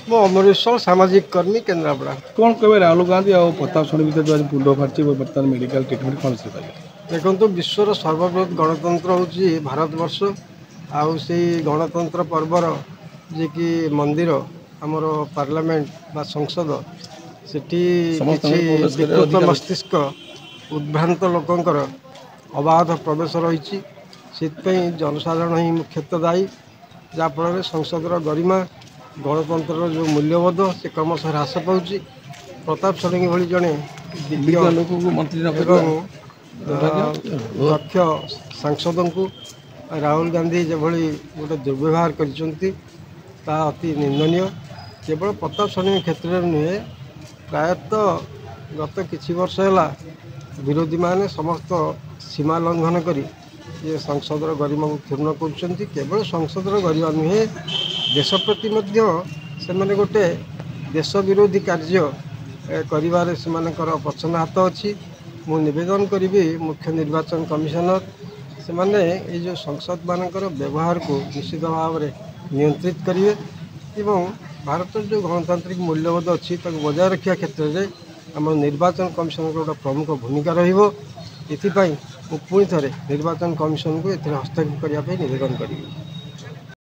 ମୁଁ ଅମରେଶ୍ୱର ସାମାଜିକ କର୍ମୀ କେନ୍ଦ୍ରାପଡ଼ା। कौन कहे राहुल गांधी और प्रताप षडंगी ଭିତରେ जो आज मुंड फाटी बर्तमान मेडिकल ट्रिटमेंट कौन से पाइबे? ଦେଖନ୍ତୁ ବିଶ୍ୱର ସର୍ବବୃହତ ଗଣତନ୍ତ୍ର ହେଉଛି ଭାରତବର୍ଷ। ଆଉ ସେଇ ଗଣତନ୍ତ୍ର ପର୍ବର ଯିଏକି ମନ୍ଦିର ଆମର ପାର୍ଲାମେଣ୍ଟ ବା ସଂସଦ, ସେଠି କିଛି ବିକୃତ ମସ୍ତିଷ୍କ ଉଦ୍ଭ୍ରାନ୍ତ ଲୋକଙ୍କର ଅବାଧ ପ୍ରବେଶ ରହିଛି। ସେଥିପାଇଁ ଜନସାଧାରଣ ହିଁ ମୁଖ୍ୟତଃ ଦାୟୀ, ଯାହାଫଳରେ ସଂସଦର ଗରିମା, ଗଣତନ୍ତ୍ରର ଯେଉଁ ମୂଲ୍ୟବୋଧ ସେ କ୍ରମଶଃ ହ୍ରାସ ପାଉଛି। ପ୍ରତାପ ଷଡଙ୍ଗୀ ଭଳି ଜଣେ ଦିଗ୍ଗ ଏବଂ ଦକ୍ଷ ସାଂସଦଙ୍କୁ ରାହୁଲ ଗାନ୍ଧୀ ଯେଭଳି ଗୋଟେ ଦୁର୍ବ୍ୟବହାର କରିଛନ୍ତି ତାହା ଅତି ନିନ୍ଦନୀୟ। କେବଳ ପ୍ରତାପ ଷଡଙ୍ଗୀ କ୍ଷେତ୍ରରେ ନୁହେଁ, ପ୍ରାୟତଃ ଗତ କିଛି ବର୍ଷ ହେଲା ବିରୋଧୀମାନେ ସମସ୍ତ ସୀମା ଲଙ୍ଘନ କରି ଏ ସଂସଦର ଗରିମାକୁ କ୍ଷୁର୍ଣ୍ଣ କରୁଛନ୍ତି। କେବଳ ସଂସଦର ଗରିମା ନୁହେଁ, ଦେଶ ପ୍ରତି ମଧ୍ୟ ସେମାନେ ଗୋଟେ ଦେଶ ବିରୋଧୀ କାର୍ଯ୍ୟ କରିବାରେ ସେମାନଙ୍କର ପ୍ରଚ୍ଛନ୍ନ ହାତ ଅଛି। ମୁଁ ନିବେଦନ କରିବି ମୁଖ୍ୟ ନିର୍ବାଚନ କମିଶନର ସେମାନେ ଏଇ ଯେଉଁ ସଂସଦମାନଙ୍କର ବ୍ୟବହାରକୁ ନିଶ୍ଚିତ ଭାବରେ ନିୟନ୍ତ୍ରିତ କରିବେ ଏବଂ ଭାରତର ଯେଉଁ ଗଣତାନ୍ତ୍ରିକ ମୂଲ୍ୟବୋଧ ଅଛି ତାକୁ ବଜାୟ ରଖିବା କ୍ଷେତ୍ରରେ ଆମର ନିର୍ବାଚନ କମିଶନଙ୍କର ଗୋଟେ ପ୍ରମୁଖ ଭୂମିକା ରହିବ। ଏଥିପାଇଁ ମୁଁ ପୁଣି ଥରେ ନିର୍ବାଚନ କମିଶନକୁ ଏଥିରେ ହସ୍ତକ୍ଷେପ କରିବା ପାଇଁ ନିବେଦନ କରିବି।